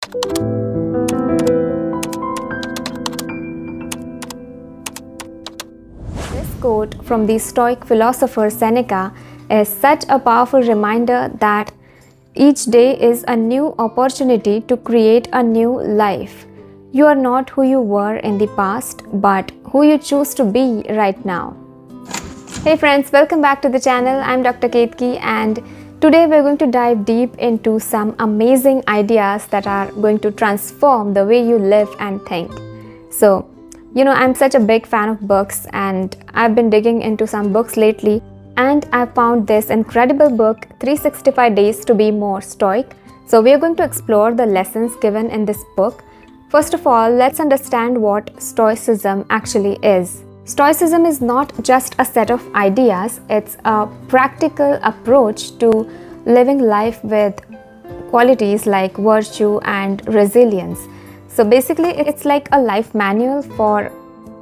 This quote from the Stoic philosopher Seneca is such a powerful reminder that each day is a new opportunity to create a new life. You are not who you were in the past, but who you choose to be right now. Hey friends, welcome back to the channel. I'm Dr. Ketki, and today we're going to dive deep into some amazing ideas that are going to transform the way you live and think. So, I'm such a big fan of books, and I've been digging into some books lately, and I found this incredible book, 365 Days to Be More Stoic. So we are going to explore the lessons given in this book. First of all, let's understand what Stoicism actually is. Stoicism is not just a set of ideas, it's a practical approach to living life with qualities like virtue and resilience. So basically, it's like a life manual for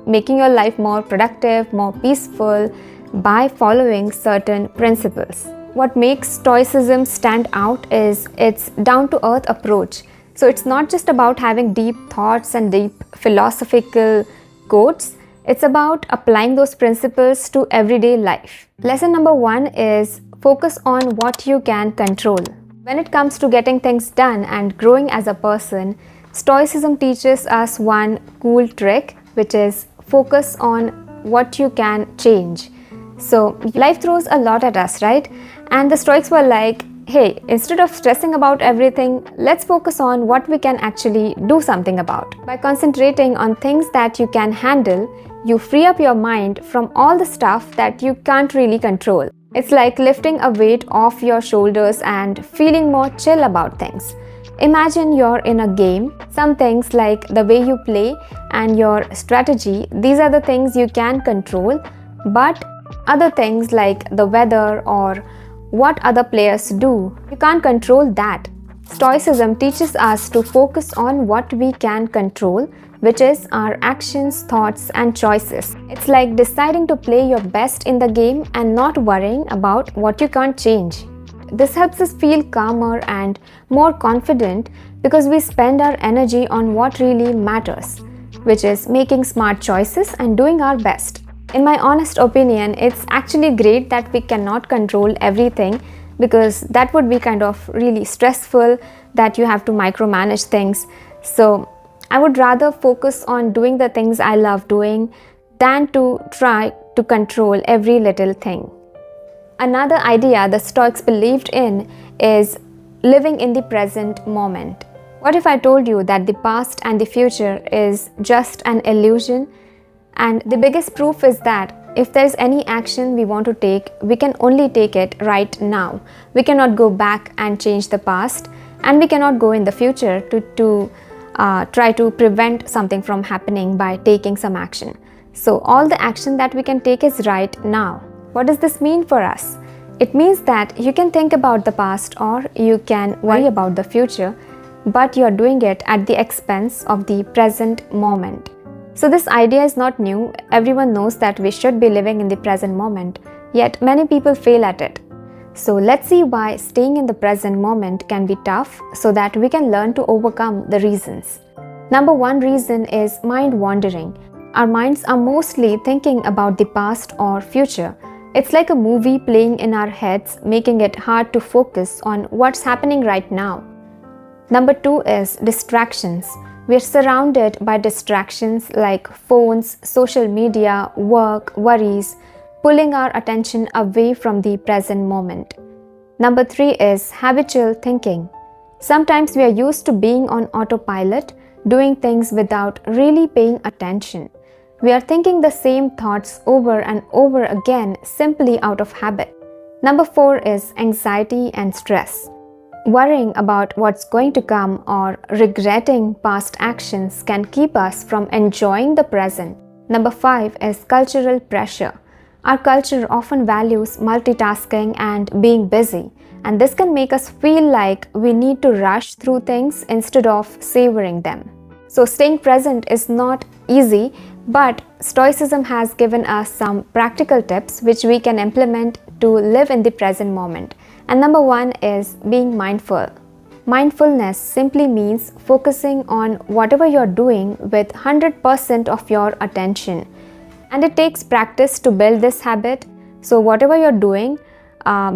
making your life more productive, more peaceful by following certain principles. What makes Stoicism stand out is its down-to-earth approach. So it's not just about having deep thoughts and deep philosophical quotes. It's about applying those principles to everyday life. Lesson number 1 is focus on what you can control. When it comes to getting things done and growing as a person, Stoicism teaches us one cool trick, which is focus on what you can change. So life throws a lot at us, right? And the Stoics were like, hey, instead of stressing about everything, let's focus on what we can actually do something about. By concentrating on things that you can handle, you free up your mind from all the stuff that you can't really control. It's like lifting a weight off your shoulders and feeling more chill about things. Imagine you're in a game. Some things like the way you play and your strategy, these are the things you can control, but other things like the weather or what other players do, you can't control that. Stoicism teaches us to focus on what we can control, which is our actions, thoughts, and choices. It's like deciding to play your best in the game and not worrying about what you can't change. This helps us feel calmer and more confident because we spend our energy on what really matters, which is making smart choices and doing our best. In my honest opinion, it's actually great that we cannot control everything, because that would be kind of really stressful that you have to micromanage things. So I would rather focus on doing the things I love doing than to try to control every little thing. Another idea the Stoics believed in is living in the present moment. What if I told you that the past and the future is just an illusion? And the biggest proof is that if there's any action we want to take, we can only take it right now. We cannot go back and change the past, and we cannot go in the future to try to prevent something from happening by taking some action. So all the action that we can take is right now. What does this mean for us? It means that you can think about the past or you can worry about the future, but you're doing it at the expense of the present moment. So this idea is not new. Everyone knows that we should be living in the present moment, yet many people fail at it. So let's see why staying in the present moment can be tough so that we can learn to overcome the reasons. Number 1 reason is mind wandering. Our minds are mostly thinking about the past or future. It's like a movie playing in our heads, making it hard to focus on what's happening right now. Number 2 is distractions. We are surrounded by distractions like phones, social media, work, worries, pulling our attention away from the present moment. Number 3 is habitual thinking. Sometimes we are used to being on autopilot, doing things without really paying attention. We are thinking the same thoughts over and over again simply out of habit. Number 4 is anxiety and stress. Worrying about what's going to come or regretting past actions can keep us from enjoying the present. Number 5 is cultural pressure. Our culture often values multitasking and being busy, and this can make us feel like we need to rush through things instead of savoring them. So staying present is not easy, but Stoicism has given us some practical tips which we can implement to live in the present moment. And number 1 is being mindful. Mindfulness simply means focusing on whatever you're doing with 100% of your attention. And it takes practice to build this habit. So, whatever you're doing,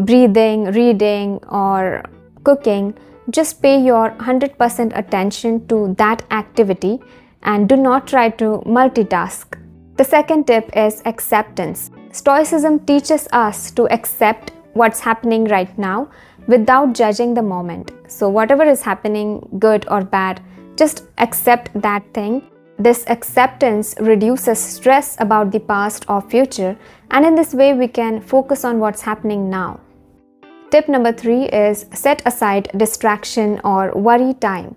breathing, reading, or cooking, just pay your 100% attention to that activity and do not try to multitask. The second tip is acceptance. Stoicism teaches us to accept what's happening right now without judging the moment. So, whatever is happening, good or bad, just accept that thing. This acceptance reduces stress about the past or future, and in this way, we can focus on what's happening now. Tip number 3 is set aside distraction or worry time.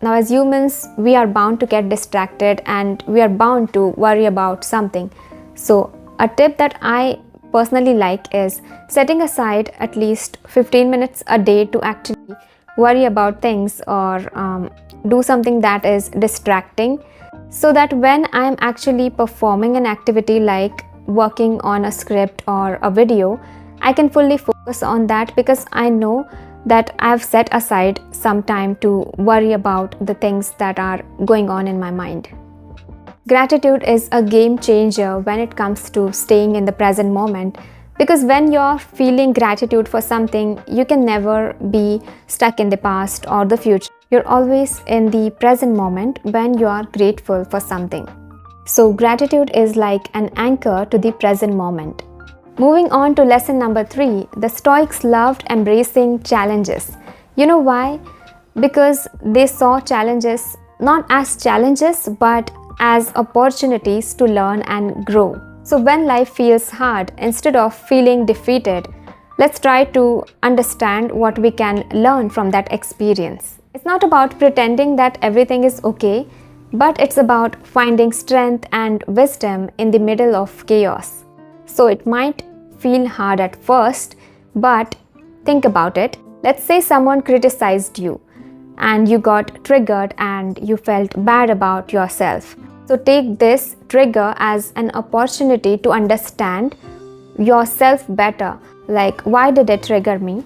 Now, as humans, we are bound to get distracted and we are bound to worry about something. So, a tip that I personally like is setting aside at least 15 minutes a day to actually worry about things or do something that is distracting, so that when I am actually performing an activity like working on a script or a video, I can fully focus on that because I know that I have set aside some time to worry about the things that are going on in my mind. Gratitude is a game changer when it comes to staying in the present moment, because when you're feeling gratitude for something, you can never be stuck in the past or the future. You're always in the present moment when you are grateful for something. So, gratitude is like an anchor to the present moment. Moving on to lesson number 3, the Stoics loved embracing challenges. You know why? Because they saw challenges not as challenges but as opportunities to learn and grow. So when life feels hard, instead of feeling defeated, let's try to understand what we can learn from that experience. It's not about pretending that everything is okay, but it's about finding strength and wisdom in the middle of chaos. So it might feel hard at first, but think about it. Let's say someone criticized you and you got triggered and you felt bad about yourself. So take this trigger as an opportunity to understand yourself better. Like, why did it trigger me?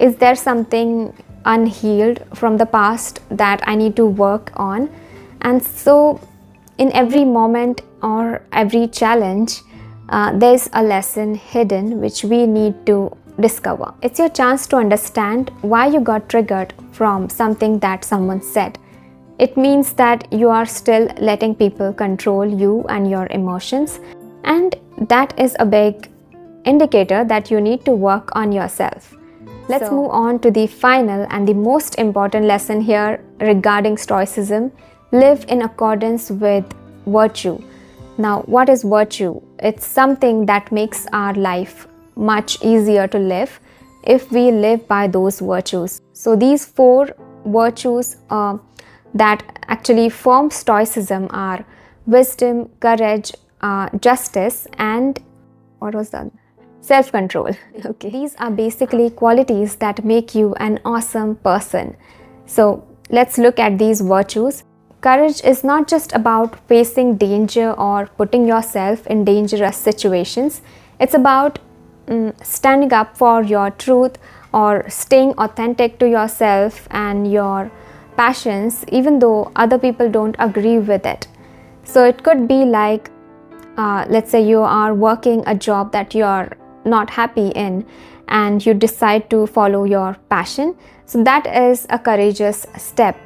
Is there something unhealed from the past that I need to work on? And so in every moment or every challenge, there's a lesson hidden which we need to discover. It's your chance to understand why you got triggered from something that someone said. It means that you are still letting people control you and your emotions, and that is a big indicator that you need to work on yourself. Let's move on to the final and the most important lesson here regarding Stoicism. Live in accordance with virtue. Now, what is virtue? It's something that makes our life much easier to live if we live by those virtues. So these 4 virtues that actually form Stoicism are wisdom, courage, justice, and what was that? Self-control. Okay. These are basically qualities that make you an awesome person. So let's look at these virtues. Courage is not just about facing danger or putting yourself in dangerous situations. It's about standing up for your truth or staying authentic to yourself and your passions, even though other people don't agree with it. So it could be like, let's say you are working a job that you are not happy in and you decide to follow your passion. So that is a courageous step.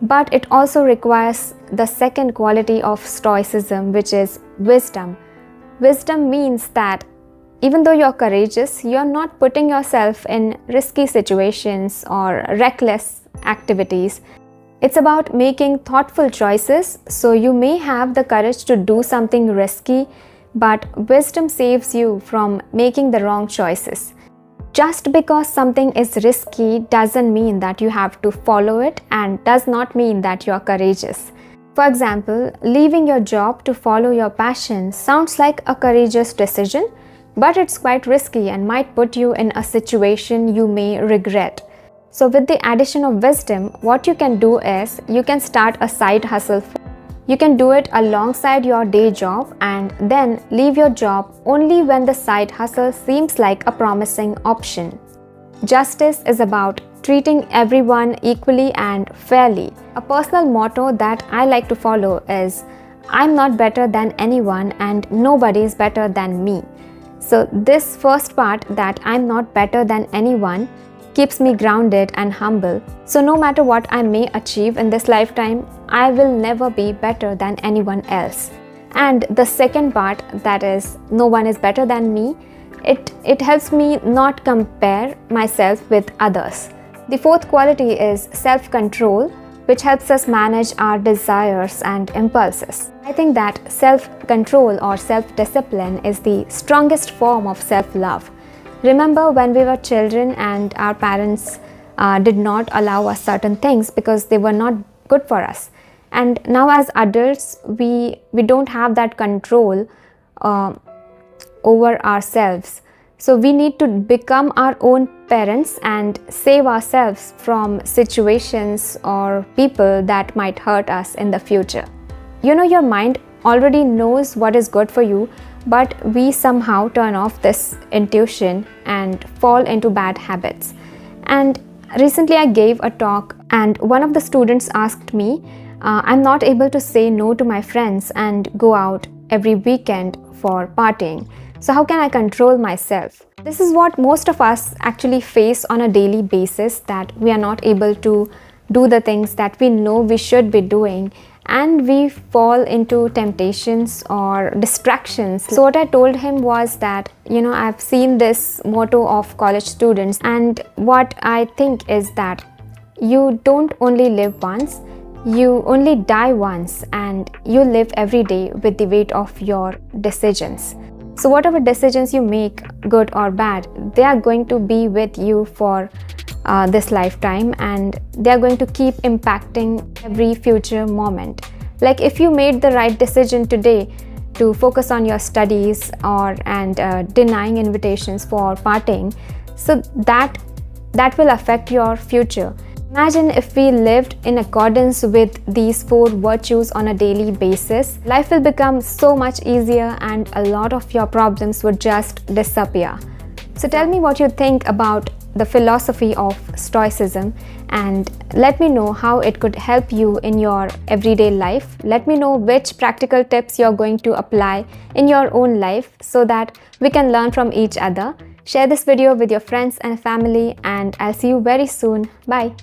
But it also requires the second quality of Stoicism, which is wisdom. Wisdom means that even though you're courageous, you're not putting yourself in risky situations or reckless activities. It's about making thoughtful choices. So you may have the courage to do something risky, but wisdom saves you from making the wrong choices. Just because something is risky doesn't mean that you have to follow it, and does not mean that you are courageous. For example, leaving your job to follow your passion sounds like a courageous decision, but it's quite risky and might put you in a situation you may regret. So with the addition of wisdom, what you can do is you can start a side hustle. You can do it alongside your day job and then leave your job only when the side hustle seems like a promising option. Justice is about treating everyone equally and fairly. A personal motto that I like to follow is, I'm not better than anyone and nobody is better than me. So this first part, that I'm not better than anyone, keeps me grounded and humble. So no matter what I may achieve in this lifetime, I will never be better than anyone else. And the second part, that is, no one is better than me, it helps me not compare myself with others. The fourth quality is self-control, which helps us manage our desires and impulses. I think that self-control or self-discipline is the strongest form of self-love. Remember when we were children and our parents did not allow us certain things because they were not good for us. And now as adults, we don't have that control over ourselves. So we need to become our own parents and save ourselves from situations or people that might hurt us in the future. You know, your mind already knows what is good for you, but we somehow turn off this intuition and fall into bad habits. And recently I gave a talk and one of the students asked me, I'm not able to say no to my friends and go out every weekend for partying. So how can I control myself? This is what most of us actually face on a daily basis, that we are not able to do the things that we know we should be doing, and we fall into temptations or distractions. So what I told him was that, I've seen this motto of college students, and what I think is that you don't only live once, you only die once, and you live every day with the weight of your decisions. So whatever decisions you make, good or bad, they are going to be with you for this lifetime, and they are going to keep impacting every future moment. Like if you made the right decision today to focus on your studies and denying invitations for partying, so that will affect your future. Imagine if we lived in accordance with these 4 virtues on a daily basis. Life will become so much easier and a lot of your problems would just disappear. So tell me what you think about the philosophy of Stoicism, and let me know how it could help you in your everyday life. Let me know which practical tips you're going to apply in your own life so that we can learn from each other. Share this video with your friends and family, and I'll see you very soon. Bye.